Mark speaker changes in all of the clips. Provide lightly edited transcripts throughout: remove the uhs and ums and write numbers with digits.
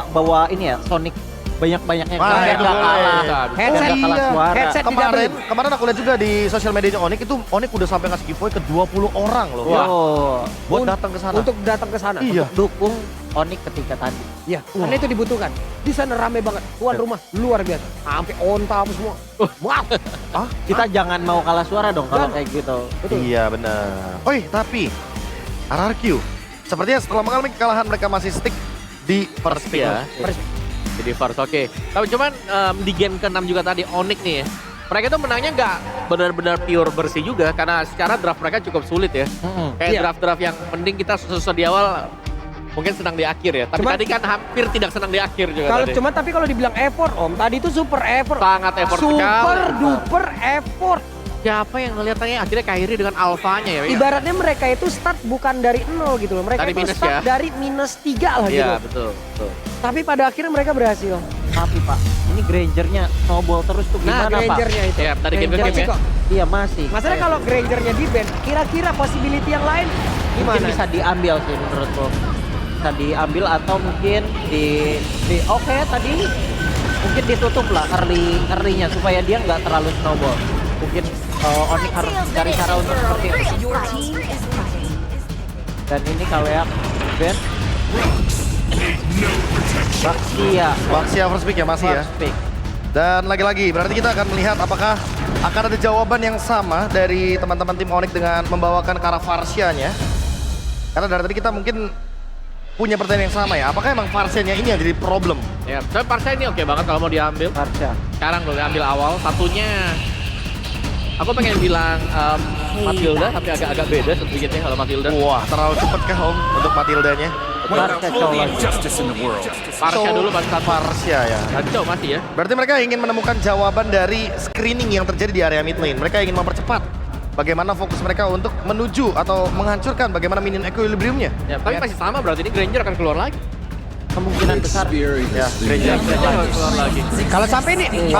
Speaker 1: bawa ini ya Sonic banyak-banyaknya
Speaker 2: Wah,
Speaker 1: biar
Speaker 2: itu
Speaker 1: nggak
Speaker 2: boleh.
Speaker 1: kalah.
Speaker 3: Headset,
Speaker 1: Biar nggak kalah suara.
Speaker 3: headset
Speaker 2: Kemarin aku lihat juga di sosial medianya Onyx itu Onyx udah sampai ngasih giveaway ke 20 orang loh.
Speaker 1: Wow.
Speaker 2: Buat datang ke sana.
Speaker 3: Untuk datang ke sana.
Speaker 2: Iya.
Speaker 1: Dukung Onyx ketika tadi.
Speaker 3: Iya, karena itu dibutuhkan. Di sana rame banget. Tuan rumah luar biasa. Sampai on tamu semua. Wow.
Speaker 1: Kita jangan mau kalah suara dong kalau
Speaker 3: Jangan.
Speaker 1: kayak gitu.
Speaker 3: Betul.
Speaker 2: Iya benar. Oi, tapi RRQ sepertinya setelah mengalami kekalahan mereka masih stick di first pick.
Speaker 4: Ya. Jadi first, oke. Tapi cuman di game ke-6 juga tadi Onyx nih ya. Mereka tuh menangnya nggak benar-benar pure bersih juga karena secara draft mereka cukup sulit ya. Kayak
Speaker 3: Iya.
Speaker 4: draft-draft yang mending kita susah di awal mungkin senang di akhir ya. Tapi
Speaker 3: Cuman-
Speaker 4: tadi kan hampir tidak senang di akhir juga
Speaker 3: Kalau
Speaker 4: tadi.
Speaker 3: cuma tapi kalau dibilang effort Om, tadi itu super effort.
Speaker 4: Sangat effort
Speaker 3: Super
Speaker 4: sekali.
Speaker 3: duper effort.
Speaker 4: Siapa yang ngeliatnya akhirnya Kairi dengan alfanya ya?
Speaker 3: Ibaratnya mereka itu start bukan dari 0 gitu loh. Mereka
Speaker 4: Dari
Speaker 3: itu
Speaker 4: minus
Speaker 3: start
Speaker 4: ya?
Speaker 3: dari -3 lah
Speaker 4: Iya
Speaker 3: gitu.
Speaker 4: betul, betul.
Speaker 3: Tapi pada akhirnya mereka berhasil.
Speaker 1: Tapi Pak, ini Grangernya snowball terus tuh
Speaker 3: Nah,
Speaker 1: gimana Pak?
Speaker 3: Grangernya itu.
Speaker 4: Iya, tadi game ke
Speaker 3: Granger
Speaker 4: game ya.
Speaker 3: kok.
Speaker 1: Iya masih.
Speaker 3: Masalahnya kalau Grangernya di ban, kira-kira possibility yang lain
Speaker 1: Mungkin
Speaker 3: gimana?
Speaker 1: bisa diambil sih menurutku. Bisa diambil atau mungkin di oke tadi mungkin ditutup lah early-nya supaya dia nggak terlalu snowball. Mungkin Onyx harus cari cara untuk seperti itu.
Speaker 5: Your team is fighting.
Speaker 1: Dan ini kalau yang Ben
Speaker 2: Baxia first pick ya masih ya.
Speaker 1: first pick.
Speaker 2: Dan lagi-lagi berarti kita akan melihat apakah akan ada jawaban yang sama dari teman-teman tim Onyx dengan membawakan Kara Farsia-nya. Karena dari tadi kita mungkin punya pertanyaan yang sama ya. Apakah emang Farsia-nya ini yang jadi problem?
Speaker 4: Ya, tapi Parsa ini oke banget kalau mau diambil.
Speaker 1: Marsha.
Speaker 4: Sekarang dulu diambil awal. Satunya aku pengen bilang Matilda tapi agak-agak beda sedikitnya kalau Matilda.
Speaker 2: Wah, terlalu cepat kah Om untuk Matildanya?
Speaker 1: Marsha colok.
Speaker 4: Parsa dulu pas satu.
Speaker 2: Farsia ya.
Speaker 4: Kacau masih ya.
Speaker 2: Berarti mereka ingin menemukan jawaban dari screening yang terjadi di area mid lane. Mereka ingin mempercepat bagaimana fokus mereka untuk menuju atau menghancurkan bagaimana minion equilibriumnya.
Speaker 4: Ya, tapi masih sama berarti ini Granger akan keluar lagi.
Speaker 1: Kemungkinan besar.
Speaker 2: Ya, Granger.
Speaker 4: Granger akan keluar lagi.
Speaker 3: Kalau sampai ini
Speaker 2: Tapi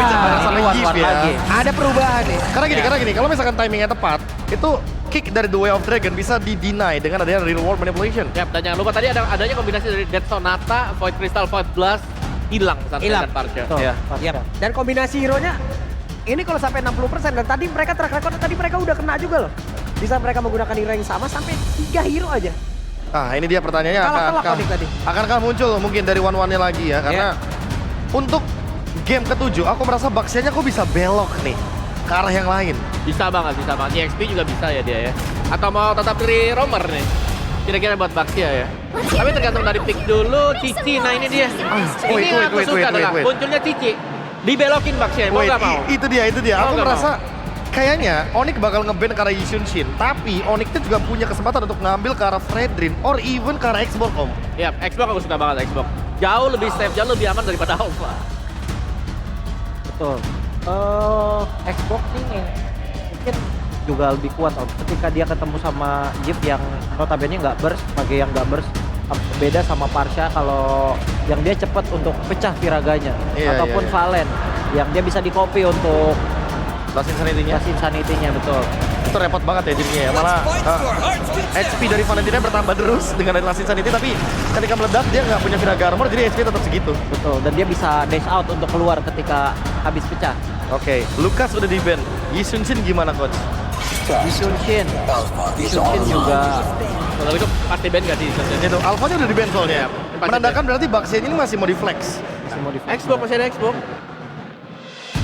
Speaker 2: jangan sampai
Speaker 1: One-one
Speaker 2: gift ya.
Speaker 1: lagi.
Speaker 3: ada perubahan nih.
Speaker 2: Karena gini, kalau misalkan timingnya tepat, itu kick dari The Way of Dragon bisa di-deny dengan adanya real world manipulation.
Speaker 4: Ya, dan jangan lupa tadi adanya kombinasi dari Dead Sonata, Void Crystal, Void Blast hilang sampai
Speaker 3: Hilang.
Speaker 4: dengan Parsa.
Speaker 1: Tuh,
Speaker 2: Ya.
Speaker 1: Marsha.
Speaker 3: Yap. Dan kombinasi hero-nya ini kalau sampai 60% dan tadi mereka track record tadi mereka udah kena juga loh. Bisa mereka menggunakan hero yang sama sampai 3 hero aja.
Speaker 2: Nah, ini dia pertanyaannya
Speaker 3: Kalah telak Onyx tadi.
Speaker 2: akankah muncul mungkin dari one-one-nya lagi ya? Karena untuk game ke-7 aku merasa Baxia-nya kok bisa belok nih ke arah yang lain.
Speaker 4: Bisa banget, bisa banget. EXP juga bisa ya dia ya. Atau mau tetap pilih Romer nih? Kira-kira buat Baxia ya. Tapi tergantung dari pick dulu, Cici. Nah ini dia. Ini
Speaker 2: wait,
Speaker 4: yang aku
Speaker 2: wait,
Speaker 4: suka
Speaker 2: wait,
Speaker 4: adalah
Speaker 2: wait.
Speaker 4: munculnya Cici. Dibelokin Baxia, mau
Speaker 2: Wait,
Speaker 4: gak mau?
Speaker 2: itu dia.
Speaker 4: Mau
Speaker 2: Aku
Speaker 4: nggak
Speaker 2: merasa kayaknya Onyx bakal nge-ban ke arah Yishun Shin, tapi Onyx juga punya kesempatan untuk ngambil ke arah Fredrin or even ke arah Xbox Om.
Speaker 4: Ya, Xbox aku suka banget Xbox. Jauh lebih safe, jauh lebih aman daripada Alpha.
Speaker 1: Betul. Xbox ini mungkin juga lebih kuat Om. Ketika dia ketemu sama Jeep yang notabene nggak burst, sebagai yang nggak burst beda sama Parsa kalau yang dia cepat untuk pecah viraganya
Speaker 2: Iya,
Speaker 1: ataupun
Speaker 2: iya.
Speaker 1: Valen yang dia bisa di copy untuk
Speaker 2: Last Insanity-nya.
Speaker 1: kasih sanity-nya betul.
Speaker 2: Itu repot banget ya jadinya ya. Malah HP dari Valentina bertambah terus dengan ada Last Insanity, tapi ketika meledak dia nggak punya Viraga Armor, jadi HP tetap segitu.
Speaker 1: Betul, dan dia bisa dash out untuk keluar ketika habis pecah.
Speaker 2: Oke, Lucas udah di-ban. Yishun Shin gimana coach?
Speaker 1: Yishun Shin juga
Speaker 4: Kalau itu pasti band gak sih?
Speaker 2: Itu Alpha-nya udah di-ban soalnya.
Speaker 4: Pasti
Speaker 2: Menandakan berarti Baxia ini masih mau di-flex.
Speaker 1: masih mau di
Speaker 4: Xbox masih ada Xbox.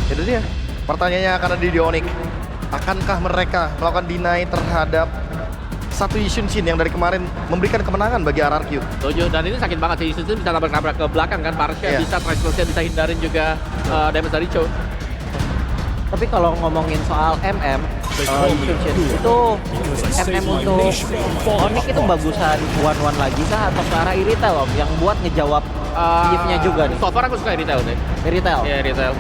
Speaker 2: Itu dia. Pertanyaannya akan ada di Onyx. Akankah mereka melakukan deny terhadap satu Yishun Shin yang dari kemarin memberikan kemenangan bagi RRQ?
Speaker 4: Setuju, dan ini sakit banget sih. Itu bisa nabrak-nabrak ke belakang kan. Parsa
Speaker 2: Iya.
Speaker 4: bisa, Tricelsia bisa hindarin juga damage dari Cho.
Speaker 1: Tapi kalau ngomongin soal MM, Yishun Shin, itu MM untuk Onyx itu bagusan one-one lagi kah atau ke arah Irithel Om yang buat ngejawab Yif-nya juga nih.
Speaker 4: So far aku suka retail sih.
Speaker 1: Irithel.
Speaker 4: Iya, retail.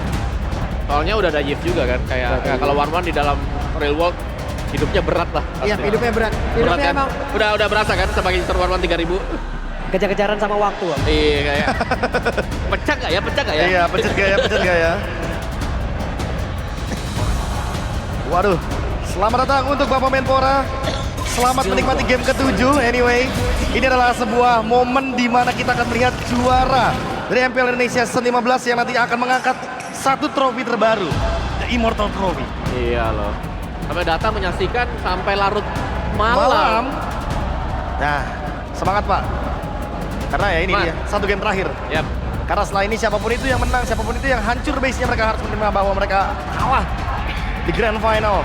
Speaker 4: Soalnya udah ada Yif juga kan, kayak kalau One One di dalam real world hidupnya berat lah.
Speaker 3: Iya,
Speaker 4: pasti.
Speaker 3: hidupnya berat.
Speaker 4: Berat
Speaker 3: Hidupnya
Speaker 4: kan?
Speaker 3: emang
Speaker 4: Udah berasa kan sebagai user One One 3000.
Speaker 3: kejar-kejaran sama waktu. Om.
Speaker 4: Iya kayak pecah gak ya? Pecah gak ya?
Speaker 2: Iya, pecet gak ya? Waduh, selamat datang untuk Bapak Menpora. Selamat menikmati game ke-7. Anyway, ini adalah sebuah momen di mana kita akan melihat juara dari MPL Indonesia Season 15 yang nanti akan mengangkat satu trofi terbaru, The Immortal Trophy.
Speaker 4: Iya loh. Sampai datang menyaksikan sampai larut malam.
Speaker 2: Nah, semangat Pak. Karena ya ini
Speaker 4: Semangat.
Speaker 2: dia, satu game terakhir.
Speaker 4: Yap.
Speaker 2: Karena setelah ini siapapun itu yang menang, siapapun itu yang hancur base-nya, mereka harus menerima bahwa mereka kalah di Grand Final.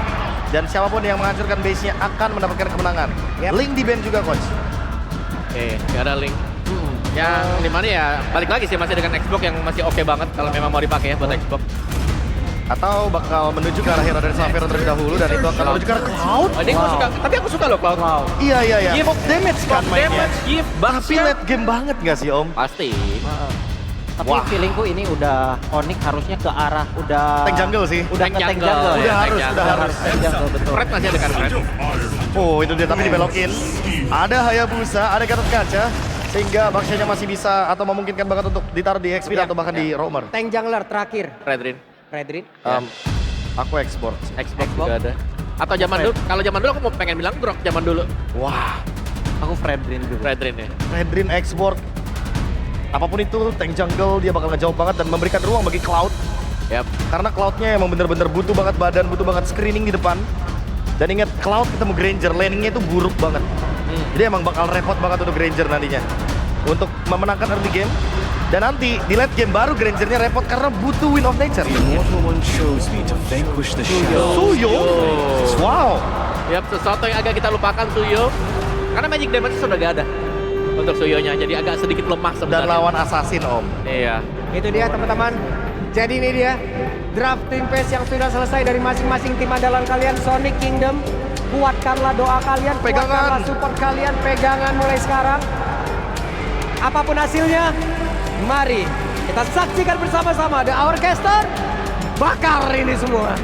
Speaker 2: Dan siapapun yang menghancurkan base-nya akan mendapatkan kemenangan. Link di band juga, Coach.
Speaker 4: Oke, gak ada link. Yang dimana ya balik lagi sih masih dengan Xbox yang masih oke banget kalau memang mau dipakai ya buat Xbox.
Speaker 2: Atau bakal menuju ke arah hero dari Xavier terlebih dahulu dan itu akan menuju ke arah Cloud.
Speaker 4: Oh, ini gua suka, tapi aku suka loh Cloud.
Speaker 2: Iya, iya, iya.
Speaker 4: Give
Speaker 2: Pop damage kan mainnya.
Speaker 4: Damage, give,
Speaker 2: Tapi
Speaker 4: bahasnya.
Speaker 2: late game banget gak sih, Om?
Speaker 4: Pasti.
Speaker 1: Tapi
Speaker 2: Wah.
Speaker 1: feelingku ini udah Onyx harusnya ke arah udah
Speaker 2: Tank jungle sih.
Speaker 1: Udah
Speaker 4: Tank
Speaker 1: ke tank
Speaker 4: jungle.
Speaker 1: jungle.
Speaker 2: Udah
Speaker 4: Ya,
Speaker 2: harus,
Speaker 4: tank
Speaker 2: udah
Speaker 4: jungle.
Speaker 2: harus.
Speaker 1: Tank jungle betul.
Speaker 4: Fred masih ada kan Fred?
Speaker 2: Oh, itu dia tapi dibelokin. Ada Hayabusa, ada Gatot Kaca. Sehingga Baksanya masih bisa atau memungkinkan banget untuk ditaruh di XP atau bahkan di Roamer.
Speaker 3: Tank jungler terakhir,
Speaker 4: Redrin.
Speaker 3: Redrin.
Speaker 2: Aku export sih.
Speaker 4: Xbox juga ada. Atau zaman dulu, kalau zaman dulu aku mau pengen bilang Grok zaman dulu.
Speaker 2: Wah,
Speaker 1: Aku Fredrin juga.
Speaker 4: Redrin ya.
Speaker 2: Redrin export. Apapun itu, tank jungle dia bakal ngejauh banget dan memberikan ruang bagi Cloud.
Speaker 4: Yap.
Speaker 2: Karena Cloud-nya emang bener-bener butuh banget badan, butuh banget screening di depan. Dan ingat, Cloud ketemu Granger, landingnya itu buruk banget. Jadi emang bakal repot banget untuk Granger nantinya. Untuk memenangkan early game. Dan nanti di late game baru Grangernya repot karena butuh Wind of Nature.
Speaker 5: Immortal One chose me to vanquish the shadow.
Speaker 2: Suyo? Wow.
Speaker 4: Yap, sesuatu yang agak kita lupakan Suyo. Karena magic damage sudah gak ada untuk Suyonya, jadi agak sedikit lemah
Speaker 2: Dan
Speaker 4: sebenarnya.
Speaker 2: lawan Assassin, Om.
Speaker 4: Iya.
Speaker 3: Itu dia teman-teman. Jadi ini dia draft team phase yang sudah selesai dari masing-masing tim andalan kalian Sonic Kingdom. Kuatkanlah doa kalian,
Speaker 2: Pegangan.
Speaker 3: kuatkanlah support kalian, pegangan mulai sekarang. Apapun hasilnya, mari kita saksikan bersama-sama The Hourcaster bakar ini semua.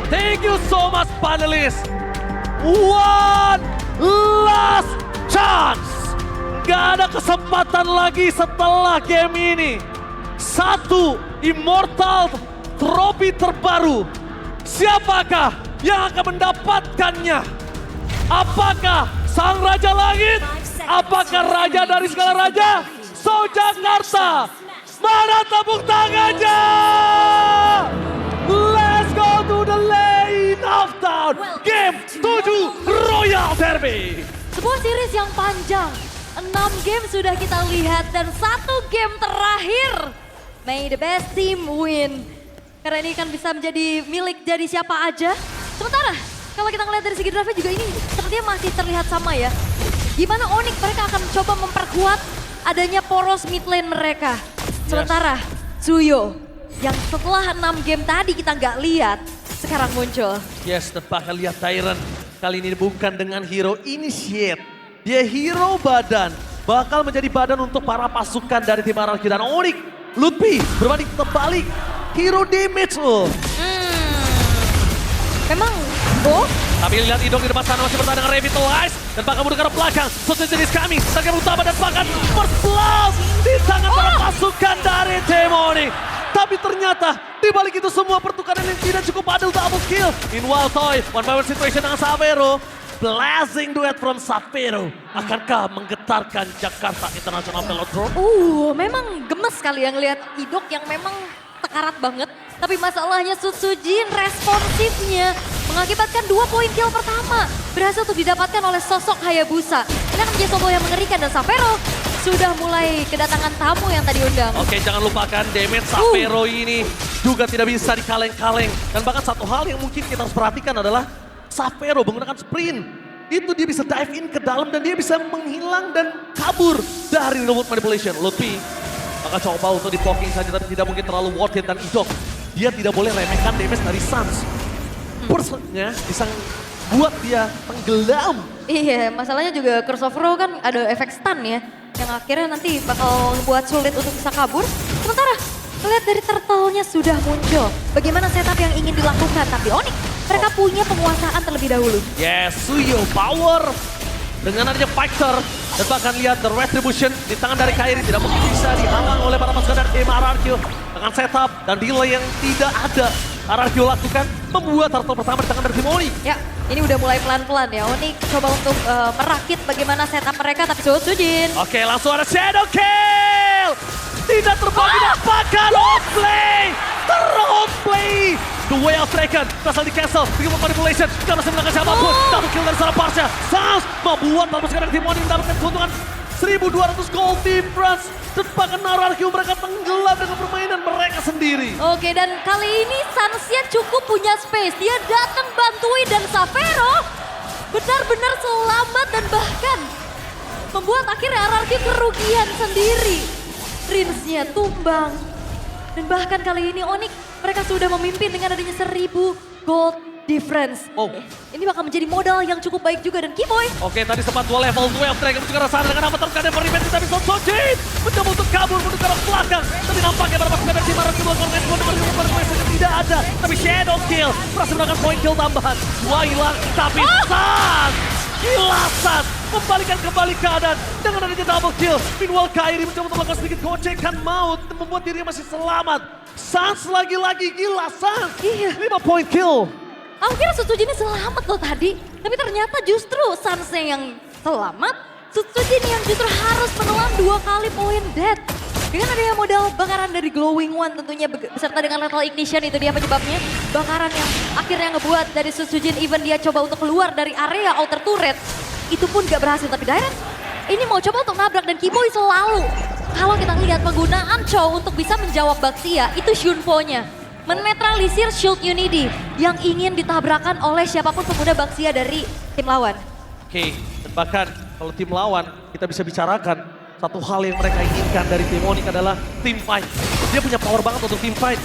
Speaker 6: Thank you so much panelists. One last chance. Gak ada kesempatan lagi setelah game ini. Satu Immortal Trophy terbaru. Siapakah yang akan mendapatkannya? Apakah Sang Raja Langit? Apakah Raja dari segala Raja? So Jakarta. Mana tepuk tangannya? Let's go to the lane of town. Game 7 Royal Derby.
Speaker 7: Sebuah series yang panjang. 6 game sudah kita lihat dan 1 game terakhir. May the best team win. Karena ini kan bisa menjadi milik dari siapa aja. Sementara kalau kita ngeliat dari segi drive juga ini sepertinya masih terlihat sama ya. Gimana Onyx mereka akan coba memperkuat adanya poros mid lane mereka. Sementara Suyo yang setelah 6 game tadi kita nggak lihat sekarang muncul.
Speaker 6: Yes, dan bakal lihat Tyrant. Kali ini bukan dengan hero initiate. Dia hero badan. Bakal menjadi badan untuk para pasukan dari tim RRQ dan Onyx. Lutfi berbanding terbalik. Hero damage loh.
Speaker 7: Memang Bo
Speaker 6: Tapi lihat Idong di depan sana masih bertahan dengan Revitalize. Dan bakal mundur ke belakang. Sosial jenis kami. Target utama dan bahkan first blood di tangan para pasukan dari tim Onyx. Tapi ternyata di balik itu semua pertukaran yang tidak cukup adil, double kill. Meanwhile Toy, one by one situation dengan Savero. Blazing duet from Savero. Akankah menggetarkan Jakarta International Velodrome?
Speaker 7: memang gemes sekali yang lihat Idok yang memang tekarat banget. Tapi masalahnya Sutsujin responsifnya mengakibatkan 2 poin kill pertama. Berhasil untuk didapatkan oleh sosok Hayabusa. Ini akan menjadi solo yang mengerikan dan Savero sudah mulai kedatangan tamu yang tadi undang.
Speaker 6: Oke, jangan lupakan damage Savero ini juga tidak bisa dikaleng-kaleng. Dan bahkan satu hal yang mungkin kita harus perhatikan adalah Savero menggunakan sprint. Itu dia bisa dive in ke dalam dan dia bisa menghilang dan kabur dari remote manipulation. Lutfi akan coba untuk di-poking saja tapi tidak mungkin terlalu worth it. Dan Idok, dia tidak boleh remehkan damage dari Sans. Burst-nya bisa buat dia tenggelam.
Speaker 7: Iya, masalahnya juga Curse of Row kan ada efek stun ya. Yang akhirnya nanti bakal buat sulit untuk bisa kabur. Sementara lihat dari turtle-nya sudah muncul. Bagaimana setup yang ingin dilakukan. Tapi Onyx, mereka punya penguasaan terlebih dahulu.
Speaker 6: Yes, Suyo power. Dengan adanya Fighter. Dan bahkan lihat The Retribution di tangan dari Kairi. Tidak mungkin bisa dihalang oleh para pasukan dari tim RRQ. Dengan setup dan delay yang tidak ada RRQ lakukan. Membuat turtle pertama di tangan dari tim Onyx.
Speaker 7: Ya, Ini udah mulai pelan-pelan ya. Onyx coba untuk merakit bagaimana setup mereka, tapi Sojin.
Speaker 6: Oke, langsung ada shadow kill. Tidak terbagi dapatkan outplay. Ter-outplay. The way of Draken berasal di cancel. Bikin manipulation. Gak bisa menangkan siapapun. Double kill dari seorang Parsha. Sans membuat Barbar sekarang tim Onyx mendapatkan keuntungan 1.200 gold difference. Dan bahkan Nararkiu mereka tenggelam dengan permainan mereka sendiri.
Speaker 7: Oke, dan kali ini Sansia cukup punya space. Dia datang bantuin dan Savero benar-benar selamat dan bahkan membuat akhirnya RRQ kerugian sendiri. Rinsnya tumbang. Dan bahkan kali ini Onyx mereka sudah memimpin dengan adanya 1.000 gold difference.
Speaker 6: Oh.
Speaker 7: Ini bakal menjadi modal yang cukup baik juga dan Kimoy.
Speaker 6: Oke, tadi sempat 2 level 12 Dragon juga rasa dengan apa terus ada prevent tapi Sojin mencoba untuk kabur menuju ke arah belakang. Tapi nampaknya pada waktu si Maran kedua korban tidak ada. Tapi Shadow Kill berhasil mendapatkan poin kill tambahan. 2 hilang tapi Sans Gilasan membalikan kembali keadaan dengan adanya double kill. Meanwhile Kairi mencoba untuk melakukan sedikit gocekan maut dan membuat dirinya masih selamat. Sans lagi-lagi gila Sans.
Speaker 7: Iya.
Speaker 6: 5 poin kill.
Speaker 7: Aku kira Sutsujin selamat loh tadi, tapi ternyata justru Sansnya yang selamat, Sutsujin yang justru harus menelan 2 kali poin dead. Dengan adanya modal bakaran dari Glowing One tentunya beserta dengan Lethal Ignition, itu dia penyebabnya. Bakaran yang akhirnya ngebuat dari Sutsujin even dia coba untuk keluar dari area outer turret, itu pun gak berhasil. Tapi Dairen ini mau coba untuk nabrak dan Kimoy selalu. Kalau kita lihat penggunaan Chow untuk bisa menjawab Baxia, itu Shunpo-nya. Menetralisir shield Unity yang ingin ditabrakkan oleh siapapun pengguna Baxia dari tim lawan.
Speaker 6: Oke, dan bahkan kalau tim lawan kita bisa bicarakan satu hal yang mereka inginkan dari tim Onyx adalah team fight. Dia punya power banget untuk team fight.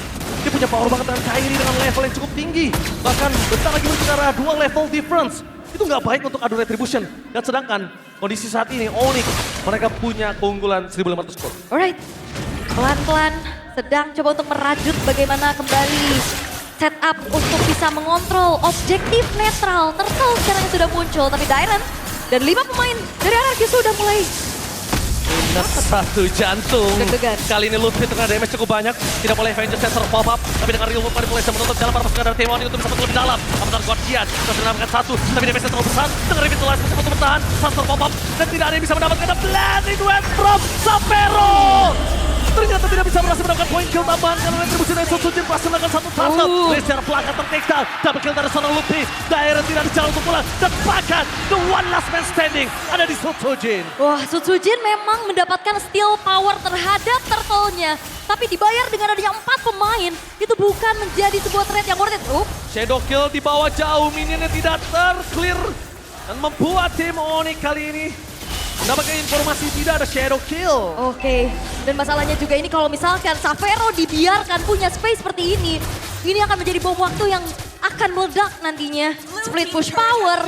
Speaker 6: Dia punya power banget dengan Kairi dengan level yang cukup tinggi. Bahkan bentar lagi berbicara 2 level difference. Itu nggak baik untuk adu retribution. Dan sedangkan kondisi saat ini Onyx mereka punya keunggulan 1.500 skor.
Speaker 7: Alright, pelan-pelan sedang coba untuk merajut bagaimana kembali setup untuk bisa mengontrol objektif netral. Turtle sekarang yang sudah muncul, tapi Dairen dan 5 pemain dari RRQ sudah mulai
Speaker 6: Minus 1 jantung.
Speaker 7: Deg-degan.
Speaker 6: Kali ini Ludwig dengan damage cukup banyak. Tidak boleh Avengers Sensor pop up. Tapi dengan real move manipulation menutup jalan para pasukan dari tim Onyx untuk bisa masuk lebih dalam. Avatar Guardian bisa mendapatkan 1. Tapi damage terlalu besar. Dengan revitalize mencoba untuk bertahan. Sensor pop up. Dan tidak ada yang bisa mendapatkan the blending wave from Savero. Ternyata tidak bisa berhasil mendapatkan poin kill tambahan karena retribusi dari Sutsujin berhasil melakukan 1 turtle. Dari secara pelanggan ter-take down. Double kill dari seorang Ludwig. Dairen tidak ada jalan untuk pulang. Dan bahkan the one last man standing ada di Sutsujin.
Speaker 7: Wah, Sutsujin memang mendapatkan steal power terhadap turtle-nya. Tapi dibayar dengan adanya 4 pemain, itu bukan menjadi sebuah trade yang worth it.
Speaker 6: Shadow kill di bawah jauh, minionnya tidak terclear. Dan membuat tim Onyx kali ini mendapatkan informasi tidak ada shadow kill.
Speaker 7: Oke, dan masalahnya juga ini kalau misalkan Savero dibiarkan punya space seperti ini akan menjadi bom waktu yang akan meledak nantinya. Split push power,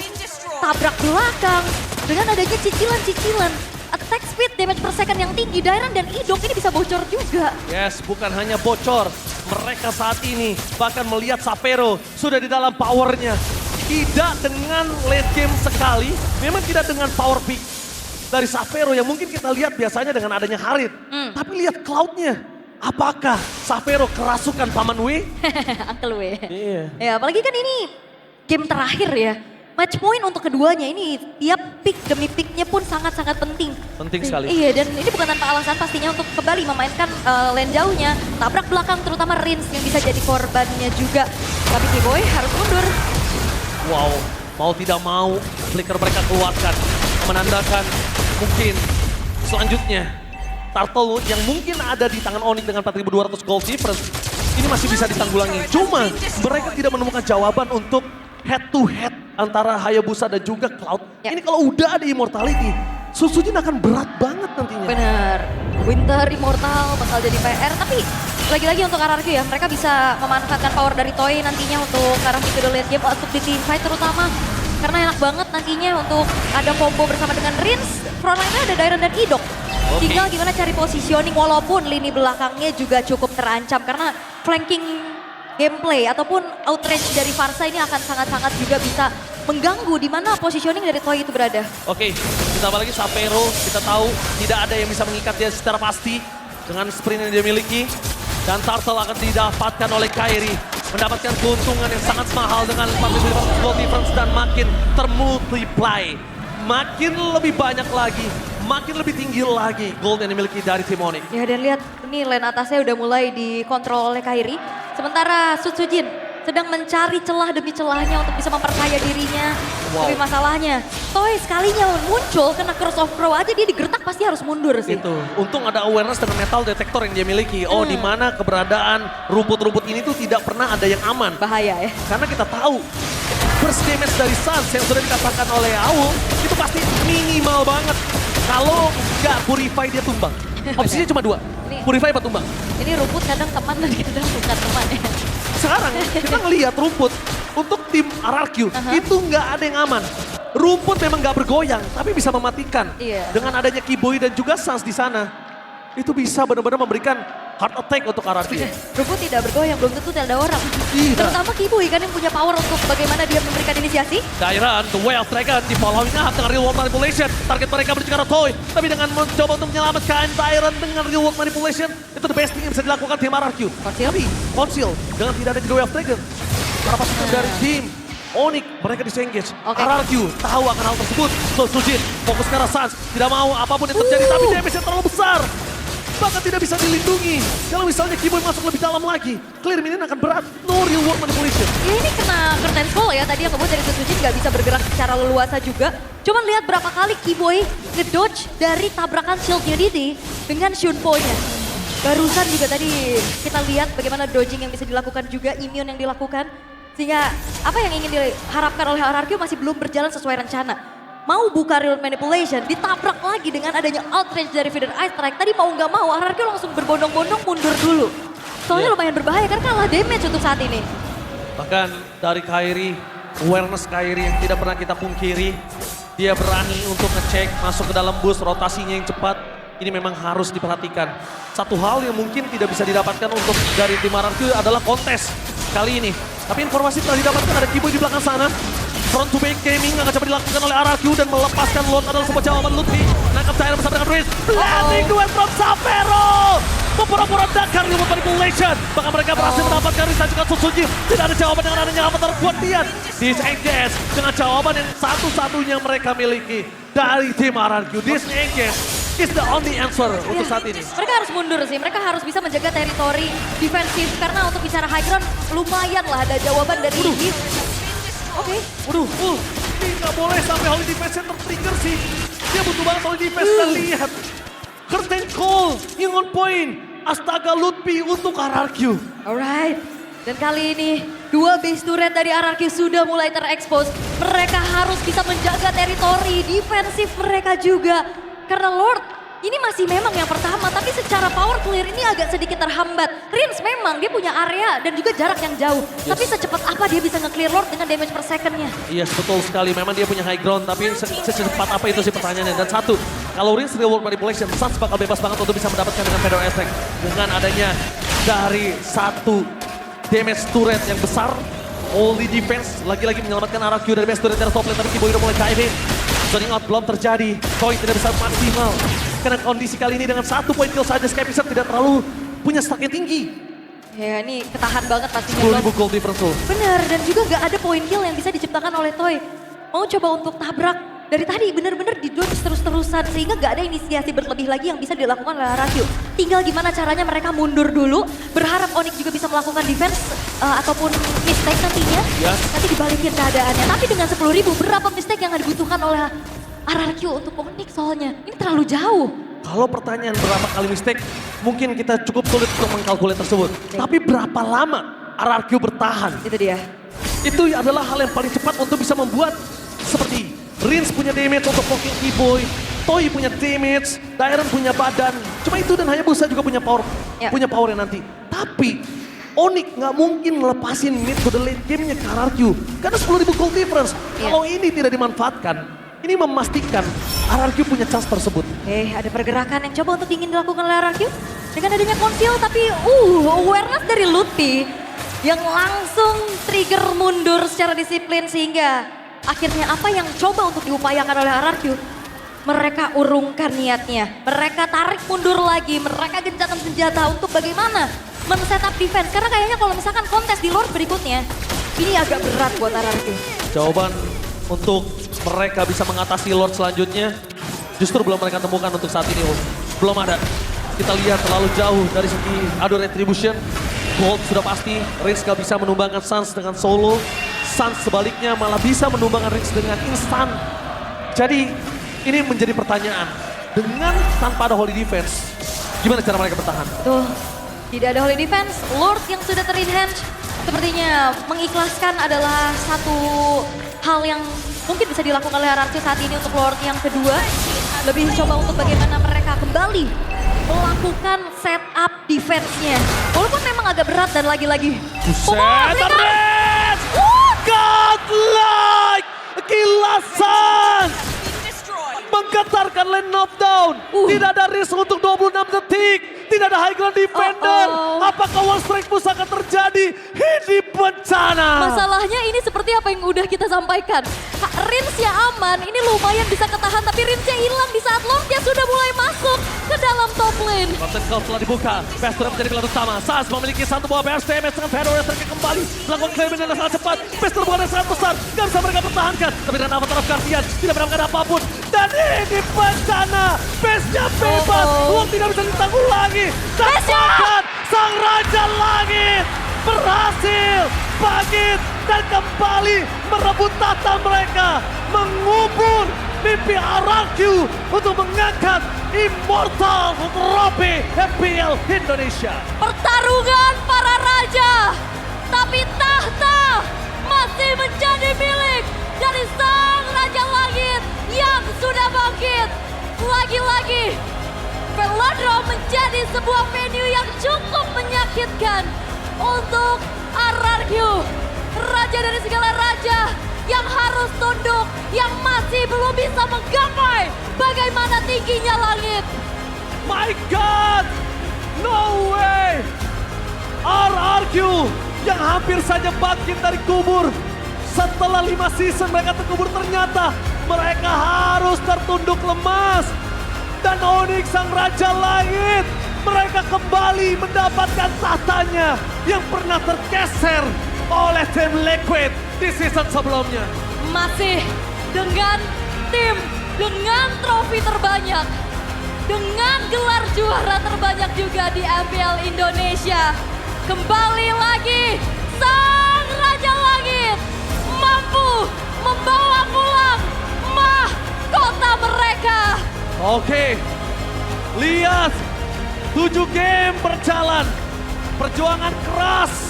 Speaker 7: tabrak belakang, dengan adanya cicilan-cicilan. Attack speed, damage per second yang tinggi, Dairen dan Idok ini bisa bocor juga.
Speaker 6: Yes, bukan hanya bocor. Mereka saat ini bahkan melihat Savero sudah di dalam powernya. Tidak dengan late game sekali, memang tidak dengan power peak dari Savero yang mungkin kita lihat biasanya dengan adanya Harit. Tapi lihat cloudnya. Apakah Savero kerasukan Paman W?
Speaker 7: Uncle W.
Speaker 6: Iya.
Speaker 7: Ya, apalagi kan ini game terakhir ya. Match point untuk keduanya ini tiap pick demi picknya pun sangat-sangat penting.
Speaker 6: Penting sekali.
Speaker 7: Iya, dan ini bukan tanpa alasan pastinya untuk kembali memainkan lane jauhnya. Tabrak belakang terutama Rins yang bisa jadi korbannya juga. Tapi Kimoy harus mundur.
Speaker 6: Wow, mau tidak mau flicker mereka keluarkan. Menandakan mungkin selanjutnya Turtle yang mungkin ada di tangan Onyx dengan 4.200 gold difference ini masih bisa ditanggulangi. Cuma mereka tidak menemukan jawaban untuk head to head antara Hayabusa dan juga Cloud.
Speaker 7: Ya.
Speaker 6: Ini kalau udah ada Immortality, Sutsujin akan berat banget nantinya.
Speaker 7: Bener, Winter Immortal bakal jadi PR. Tapi lagi-lagi untuk RRQ ya, mereka bisa memanfaatkan power dari Toy nantinya untuk arah ke late game untuk di team fight terutama. Karena enak banget nantinya untuk ada combo bersama dengan Rins. Frontline-nya ada Dairen dan Idok. Tinggal gimana cari positioning walaupun lini belakangnya juga cukup terancam. Karena flanking gameplay ataupun outrange dari Farsa ini akan sangat-sangat juga bisa mengganggu di mana positioning dari Toy itu berada.
Speaker 6: Oke, ditambah lagi Savero, kita tahu tidak ada yang bisa mengikat dia secara pasti dengan sprint yang dia miliki. Dan Turtle akan didapatkan oleh Kairi. mendapatkan keuntungan yang sangat mahal dengan 45% gold difference dan makin termultiply. Makin lebih banyak lagi, makin lebih tinggi lagi gold yang dimiliki dari tim Onyx.
Speaker 7: Ya dan lihat ini lane atasnya udah mulai dikontrol oleh Kairi. Sementara Sutsujin sedang mencari celah demi celahnya untuk bisa memperkaya dirinya. Tapi masalahnya, Toy sekalinya muncul kena Curse of Crow aja dia digertak pasti harus mundur sih.
Speaker 6: Itu, untung ada awareness dengan metal detector yang dia miliki. Oh, di mana keberadaan rumput-rumput ini tuh tidak pernah ada yang aman.
Speaker 7: Bahaya ya.
Speaker 6: Karena kita tahu burst damage dari Sans yang sudah dikatakan oleh Aul itu pasti minimal banget. Kalau nggak Purify dia tumbang. Opsinya cuma dua, Purify apa tumbang.
Speaker 7: Ini rumput kadang teman dan kadang bukan teman ya.
Speaker 6: Sekarang kita ngelihat rumput untuk tim RRQ itu nggak ada yang aman. Rumput memang nggak bergoyang, tapi bisa mematikan.
Speaker 7: Iya.
Speaker 6: Dengan adanya Kiboy dan juga Sans di sana, itu bisa benar-benar memberikan heart attack untuk RRQ.
Speaker 7: Rumput tidak bergoyang, belum tentu tidak ada orang.
Speaker 6: Iya.
Speaker 7: Terutama Kiboy kan yang punya power untuk bagaimana dia memberikan inisiasi.
Speaker 6: Dairan, the way of Dragon di following up dengan real world manipulation. Target mereka berbicara Toy, tapi dengan mencoba untuk menyelamatkan Dairan dengan real world manipulation, itu the best thing yang bisa dilakukan tim RRQ. Tapi Conceal dengan tidak ada the way of Dragon, para pasukan dari tim Onyx mereka disengage. RRQ tahu akan hal tersebut. So Sujin fokus ke arah Sans, tidak mau apapun yang terjadi, tapi damage yang terlalu besar. Bahkan tidak bisa dilindungi. Kalau misalnya Kiboy masuk lebih dalam lagi, clear minion akan berat. No real world manipulation.
Speaker 7: Ya ini kena curtain call ya, tadi yang kemudian dari Sutsujin nggak bisa bergerak secara leluasa juga. Cuman lihat berapa kali Kiboy ngedodge dari tabrakan shieldnya Didi dengan Shunpo-nya. Barusan juga tadi kita lihat bagaimana dodging yang bisa dilakukan juga, immune yang dilakukan. Sehingga apa yang ingin diharapkan oleh RRQ masih belum berjalan sesuai rencana. Mau buka real manipulation, ditabrak lagi dengan adanya outrange dari Feather Ice Strike. Tadi mau nggak mau, RRQ langsung berbondong-bondong mundur dulu. Soalnya lumayan berbahaya karena kalah damage untuk saat ini.
Speaker 6: Bahkan dari Kairi, awareness Kairi yang tidak pernah kita pungkiri. Dia berani untuk ngecek, masuk ke dalam bus, rotasinya yang cepat. Ini memang harus diperhatikan. Satu hal yang mungkin tidak bisa didapatkan untuk dari tim RRQ adalah kontes kali ini. Tapi informasi telah didapatkan ada Kiboy di belakang sana. Front to back gaming akan coba dilakukan oleh RRQ dan melepaskan Lord adalah sebuah jawaban Lutfi. Nangkap Dairan bersama dengan Riz. Landing duet from Sapero. Pura-pura dakar remote manipulation. Bahkan mereka berhasil mendapatkan Riz dan juga Sutsujin. Tidak ada jawaban dengan adanya avatar Guardian. Disengage dengan jawaban yang satu-satunya mereka miliki dari tim RRQ. Disengage is the only answer untuk saat ini.
Speaker 7: Mereka harus mundur sih, mereka harus bisa menjaga teritori defensif. Karena untuk bicara high ground lumayan lah ada jawaban dari Giz. Oke.
Speaker 6: Waduh, ini nggak boleh sampai Holy Defense tertrigger sih. Dia butuh banget Holy Defense dan lihat. Curtain Call yang on point. Astaga Lutfi untuk RRQ.
Speaker 7: Alright. Dan kali ini dua base turret dari RRQ sudah mulai terekspos. Mereka harus bisa menjaga teritori defensif mereka juga. Karena Lord ini masih memang yang pertama, tapi secara power clear ini agak sedikit terhambat. Rins memang dia punya area dan juga jarak yang jauh. Tapi secepat apa dia bisa nge-clear Lord dengan damage per secondnya?
Speaker 6: Yes, betul sekali. Memang dia punya high ground, tapi secepat apa itu sih pertanyaannya. Dan satu, kalau Rins real world manipulation, Sans bakal bebas banget untuk bisa mendapatkan dengan Feather Effect. Dengan adanya dari satu damage turret yang besar, Holy Defense lagi-lagi menyelamatkan RRQ dari base turret dari top lane, tapi Kiboy udah mulai dive in. Zoning out belum terjadi, Toy tidak bisa maksimal. Karena kondisi kali ini dengan 1 point kill saja, Skypizer tidak terlalu punya stack yang tinggi.
Speaker 7: Ya ini ketahan banget pastinya.
Speaker 6: 10.000 gold difference tuh.
Speaker 7: Bener, dan juga gak ada point kill yang bisa diciptakan oleh Toy. Mau coba untuk tabrak, dari tadi bener-bener di-dodge terus-terusan. Sehingga gak ada inisiasi berlebih lagi yang bisa dilakukan oleh RRQ. Tinggal gimana caranya mereka mundur dulu, berharap Onyx juga bisa melakukan defense ataupun mistake nantinya. Nanti dibalikin keadaannya. Tapi dengan 10.000, berapa mistake yang dibutuhkan oleh RRQ untuk Onyx soalnya? Ini terlalu jauh.
Speaker 6: Kalau pertanyaan berapa kali mistake, mungkin kita cukup sulit untuk mengkalkulat tersebut. Tapi berapa lama RRQ bertahan?
Speaker 7: Itu dia.
Speaker 6: Itu adalah hal yang paling cepat untuk bisa membuat seperti Rins punya damage untuk poking Kiboy, Toy punya damage, Dairan punya badan. Cuma itu dan Hayabusa juga punya power, punya power yang nanti. Tapi Onyx nggak mungkin ngelepasin mid to the late game-nya ke RRQ. Karena 10.000 gold difference. Kalau ini tidak dimanfaatkan, ini memastikan RRQ punya chance tersebut.
Speaker 7: Ada pergerakan yang coba untuk ingin dilakukan oleh RRQ. Dengan adanya conceal tapi awareness dari Lutfi yang langsung trigger mundur secara disiplin sehingga akhirnya apa yang coba untuk diupayakan oleh RRQ, mereka urungkan niatnya. Mereka tarik mundur lagi, mereka gencatan senjata untuk bagaimana men-setup defense. Karena kayaknya kalau misalkan kontes di Lord berikutnya, ini agak berat buat RRQ.
Speaker 6: Jawaban untuk mereka bisa mengatasi Lord selanjutnya justru belum mereka temukan untuk saat ini, Om. Belum ada. Kita lihat terlalu jauh dari segi adu retribution. Gold sudah pasti, Rins gak bisa menumbangkan Suns dengan solo. Suns sebaliknya malah bisa menumbangkan Rins dengan instan. Jadi ini menjadi pertanyaan. Dengan tanpa ada holy defense, gimana cara mereka bertahan?
Speaker 7: Tuh, tidak ada holy defense. Lord yang sudah ter-enhance sepertinya mengikhlaskan adalah satu hal yang mungkin bisa dilakukan oleh RRQ saat ini untuk Lord yang kedua. Lebih coba untuk bagaimana mereka kembali melakukan setup defense-nya. Walaupun memang agak berat dan lagi-lagi.
Speaker 6: Buset, Rins! Godlike! Kilasan! Menggetarkan lane knockdown. Tidak ada risk untuk 26 detik. Tidak ada high ground defender. Apakah one strike push akan terjadi? Ini bencana.
Speaker 7: Masalahnya ini seperti apa yang udah kita sampaikan. Rinsnya aman, ini lumayan bisa ketahan. Tapi Rinsnya hilang di saat Lordnya sudah mulai masuk ke dalam top lane.
Speaker 6: Kapten Kau telah dibuka. Pester menjadi pilihan utama. Sas memiliki satu buah burst damage dengan Fedor yang terkait kembali. Melakukan claiming dengan sangat cepat. Pester bukan yang sangat besar. Gak bisa mereka pertahankan. Tapi dengan Avatar of Guardian tidak mendapatkan apapun. Dan ini bencana. Base-nya bebas. Uang tidak bisa ditanggung lagi. Dan bahkan Sang Raja Langit berhasil bangkit dan kembali merebut tahta mereka. Mengubur mimpi RRQ untuk mengangkat Immortal Trophy FPL Indonesia.
Speaker 7: Pertarungan para raja. Tapi tahta masih menjadi milik dari Sang Raja Langit yang sudah bangkit. Lagi-lagi Velodrome menjadi sebuah venue yang cukup menyakitkan untuk RRQ. Raja dari segala raja yang harus tunduk, yang masih belum bisa menggapai bagaimana tingginya langit.
Speaker 6: My God! No way! RRQ yang hampir saja bangkit dari kubur. Setelah 5 season mereka terkubur, ternyata mereka harus tertunduk lemas. Dan Onyx Sang Raja Langit, mereka kembali mendapatkan tahtanya yang pernah tergeser oleh tim Liquid di season sebelumnya.
Speaker 7: Masih dengan tim, dengan trofi terbanyak, dengan gelar juara terbanyak juga di FPL Indonesia. Kembali lagi Sang Raja Langit mampu membawa pulang mahkota mereka.
Speaker 6: Oke, lihat 7 game berjalan. Perjuangan keras